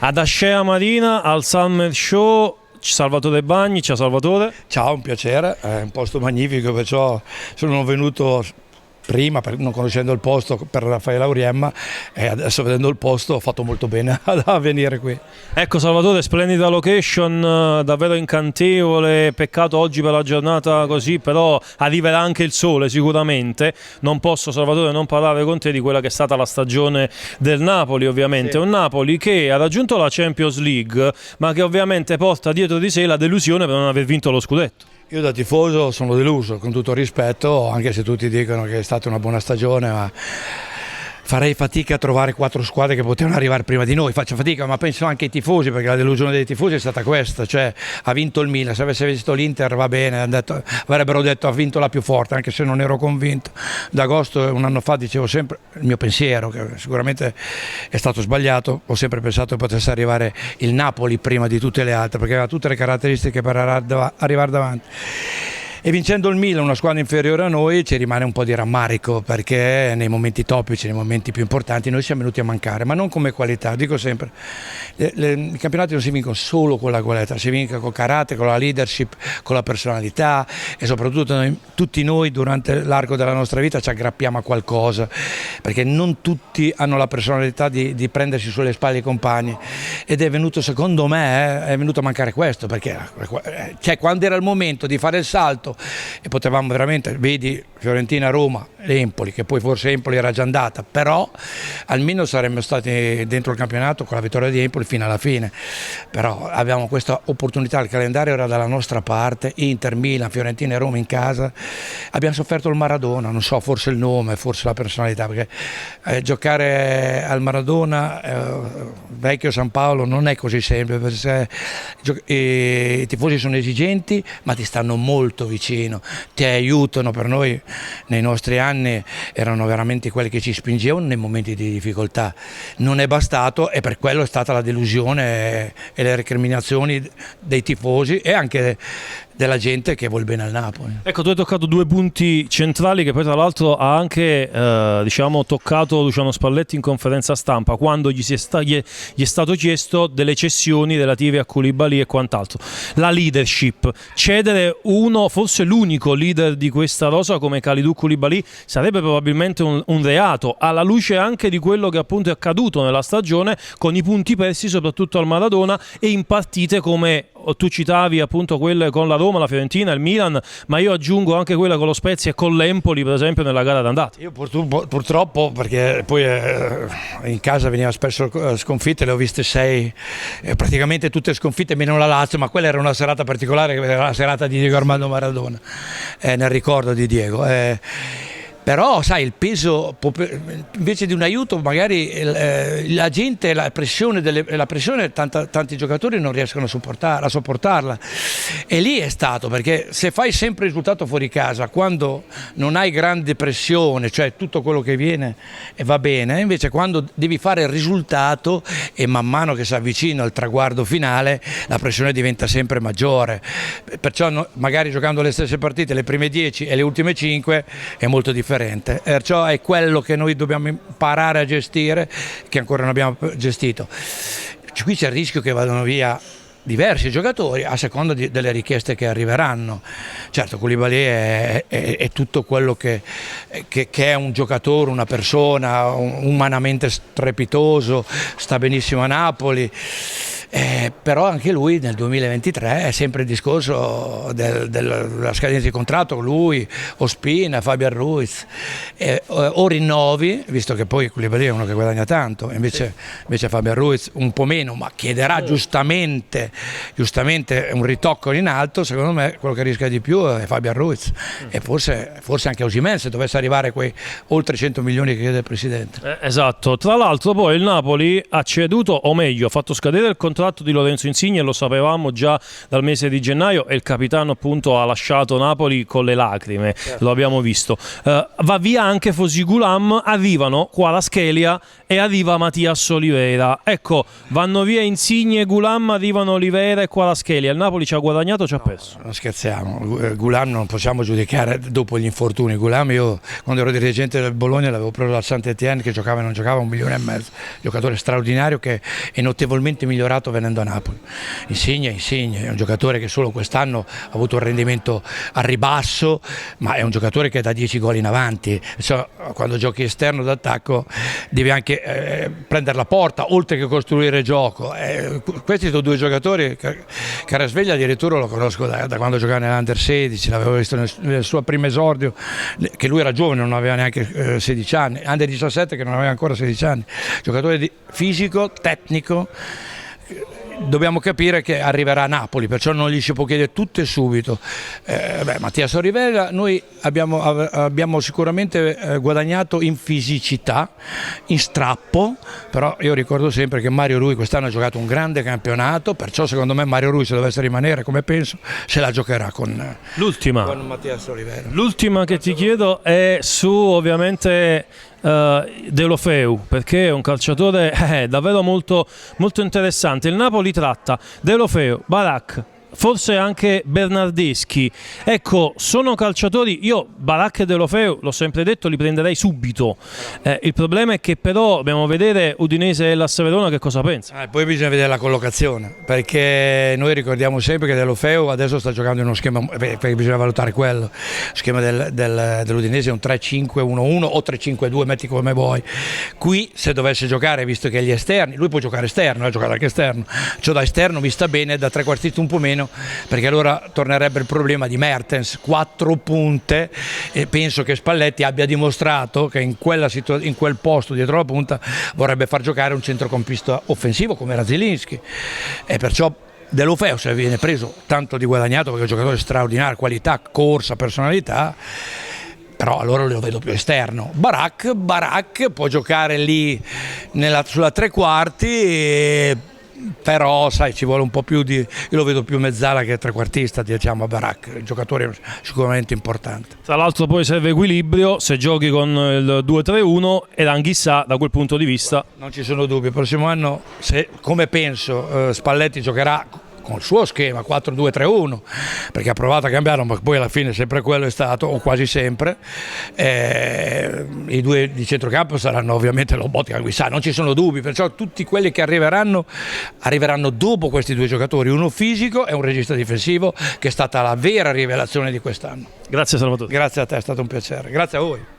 Ad Ascea Marina, al Summer Show, Salvatore Bagni. Ciao Salvatore. Ciao, un piacere, è un posto magnifico, perciò sono venuto prima, non conoscendo il posto, per Raffaele Auriemma, e adesso vedendo il posto ho fatto molto bene a venire qui. Ecco Salvatore, splendida location, davvero incantevole, peccato oggi per la giornata così, però arriverà anche il sole sicuramente. Non posso, Salvatore, non parlare con te di quella che è stata la stagione del Napoli, ovviamente. Sì. Un Napoli che ha raggiunto la Champions League, ma che ovviamente porta dietro di sé la delusione per non aver vinto lo scudetto. Io da tifoso sono deluso, con tutto il rispetto, anche se tutti dicono che è stata una buona stagione, ma farei fatica a trovare 4 squadre che potevano arrivare prima di noi. Faccio fatica, ma penso anche ai tifosi, perché la delusione dei tifosi è stata questa, cioè ha vinto il Milan, se avesse visto l'Inter va bene, avrebbero detto ha vinto la più forte, anche se non ero convinto. D'agosto, un anno fa, dicevo sempre il mio pensiero, che sicuramente è stato sbagliato, ho sempre pensato che potesse arrivare il Napoli prima di tutte le altre, perché aveva tutte le caratteristiche per arrivare davanti. E vincendo il Milan, una squadra inferiore a noi, ci rimane un po' di rammarico, perché nei momenti topici, nei momenti più importanti, noi siamo venuti a mancare, ma non come qualità. Dico sempre, i campionati non si vincono solo con la qualità, si vincono con carattere, con la leadership, con la personalità, e soprattutto tutti noi durante l'arco della nostra vita ci aggrappiamo a qualcosa, perché non tutti hanno la personalità di prendersi sulle spalle i compagni, ed è venuto, secondo me, è venuto a mancare questo, perché quando era il momento di fare il salto e potevamo veramente, vedi Fiorentina, Roma, Empoli, che poi forse Empoli era già andata, però almeno saremmo stati dentro il campionato con la vittoria di Empoli fino alla fine. Però abbiamo questa opportunità, il calendario era dalla nostra parte, Inter, Milan, Fiorentina e Roma in casa. Abbiamo sofferto il Maradona, non so, forse il nome, forse la personalità, perché giocare al Maradona, vecchio San Paolo, non è così semplice, perché i tifosi sono esigenti ma ti stanno molto vicino, ti aiutano. Per noi nei nostri anni erano veramente quelli che ci spingevano nei momenti di difficoltà. Non è bastato, e per quello è stata la delusione e le recriminazioni dei tifosi e anche della gente che vuol bene al Napoli. Ecco, tu hai toccato due punti centrali che poi tra l'altro ha anche toccato Luciano Spalletti in conferenza stampa, quando gli è stato chiesto delle cessioni relative a Koulibaly e quant'altro. La leadership, cedere uno, forse l'unico leader di questa rosa come Kalidou Koulibaly sarebbe probabilmente un reato, alla luce anche di quello che appunto è accaduto nella stagione, con i punti persi soprattutto al Maradona e in partite come tu citavi appunto quelle con la Roma, la Fiorentina, il Milan, ma io aggiungo anche quella con lo Spezia e con l'Empoli, per esempio, nella gara d'andata. Io purtroppo, perché poi in casa veniva spesso sconfitte, le ho viste 6, praticamente tutte sconfitte meno la Lazio, ma quella era una serata particolare, era la serata di Diego Armando Maradona, nel ricordo di Diego. Però sai, il peso, invece di un aiuto, magari la gente, la pressione tanti giocatori non riescono a sopportarla, e lì è stato, perché se fai sempre il risultato fuori casa, quando non hai grande pressione, cioè tutto quello che viene va bene, invece quando devi fare il risultato e man mano che si avvicina al traguardo finale la pressione diventa sempre maggiore, perciò magari giocando le stesse partite, le prime 10 e le ultime 5 è molto differente. Perciò è quello che noi dobbiamo imparare a gestire, che ancora non abbiamo gestito. Qui c'è il rischio che vadano via diversi giocatori a seconda delle richieste che arriveranno. Certo, Koulibaly è tutto quello che è un giocatore, una persona, umanamente strepitoso, sta benissimo a Napoli. Però anche lui nel 2023 è sempre il discorso della scadenza di contratto, lui, Ospina, Fabian Ruiz, o rinnovi, visto che poi Koulibaly è uno che guadagna tanto, invece Fabian Ruiz un po' meno, ma chiederà giustamente un ritocco in alto. Secondo me quello che rischia di più è Fabian Ruiz, e forse anche Osimhen, se dovesse arrivare quei oltre 100 milioni che chiede il Presidente. Esatto, tra l'altro poi il Napoli ha ceduto, o meglio ha fatto scadere il contratto di Lorenzo Insigne, lo sapevamo già dal mese di gennaio, e il capitano appunto ha lasciato Napoli con le lacrime, certo. Lo abbiamo visto. Va via anche Fosi Goulam, arrivano Kvaratskhelia e arriva Mattias Oliveira. Ecco, vanno via Insigne e Gulam, arrivano Oliveira e Kvaratskhelia. Il Napoli ci ha guadagnato o ci ha perso? Non scherziamo, Gulam non possiamo giudicare dopo gli infortuni. Gulam, io quando ero dirigente del Bologna l'avevo preso dal Saint-Étienne, che giocava e non giocava, 1,5 milioni, giocatore straordinario che è notevolmente migliorato venendo a Napoli. Insigne è un giocatore che solo quest'anno ha avuto un rendimento a ribasso, ma è un giocatore che dà 10 gol in avanti. Quando giochi esterno d'attacco devi anche prendere la porta oltre che costruire gioco. Questi sono due giocatori. Kvaratskhelia addirittura lo conosco da quando giocava nell'Under 16, l'avevo visto nel suo primo esordio, che lui era giovane, non aveva neanche 16 anni, Under 17 che non aveva ancora 16 anni, giocatore fisico, tecnico. Dobbiamo capire che arriverà a Napoli, perciò non gli si può chiedere tutto e subito. Mattias Oliveira, noi abbiamo sicuramente guadagnato in fisicità, in strappo, però io ricordo sempre che Mario Rui quest'anno ha giocato un grande campionato, perciò secondo me Mario Rui, se dovesse rimanere come penso, se la giocherà con Mattias Oliveira. L'ultima che ti chiedo è su ovviamente Deulofeu, perché è un calciatore davvero molto, molto interessante. Il Napoli tratta Deulofeu, Barak, forse anche Bernardeschi. Ecco, sono calciatori, io Barak e Deulofeu, l'ho sempre detto, li prenderei subito. Il problema è che però dobbiamo vedere Udinese e Hellas Verona che cosa pensa. Poi bisogna vedere la collocazione, perché noi ricordiamo sempre che Deulofeu adesso sta giocando in uno schema, perché bisogna valutare quello. Lo schema dell'Udinese è un 3-5-1-1 o 3-5-2, metti come vuoi. Qui se dovesse giocare, visto che gli esterni, lui può giocare esterno, ha giocato anche esterno, cioè da esterno mi sta bene, da trequartista un po' meno, perché allora tornerebbe il problema di Mertens, 4 punte, e penso che Spalletti abbia dimostrato che in quel posto dietro la punta vorrebbe far giocare un centrocampista offensivo come era Zielinski, e perciò Deulofeu, se viene preso, tanto di guadagnato, perché è un giocatore straordinario, qualità, corsa, personalità, però allora lo vedo più esterno. Barak può giocare lì sulla tre quarti, però sai, ci vuole un po' più io lo vedo più mezzala che trequartista, diciamo, a Barak, un giocatore sicuramente importante. Tra l'altro poi serve equilibrio, se giochi con il 2-3-1 e Anghissà da quel punto di vista. Non ci sono dubbi, il prossimo anno, come penso, Spalletti giocherà con il suo schema 4-2-3-1, perché ha provato a cambiarlo, ma poi alla fine sempre quello è stato, o quasi sempre. I due di centrocampo saranno ovviamente Lobotka e Anguissà, non ci sono dubbi, perciò tutti quelli che arriveranno dopo questi due giocatori, uno fisico e un regista difensivo, che è stata la vera rivelazione di quest'anno. Grazie Salvatore. Grazie a te, è stato un piacere, grazie a voi.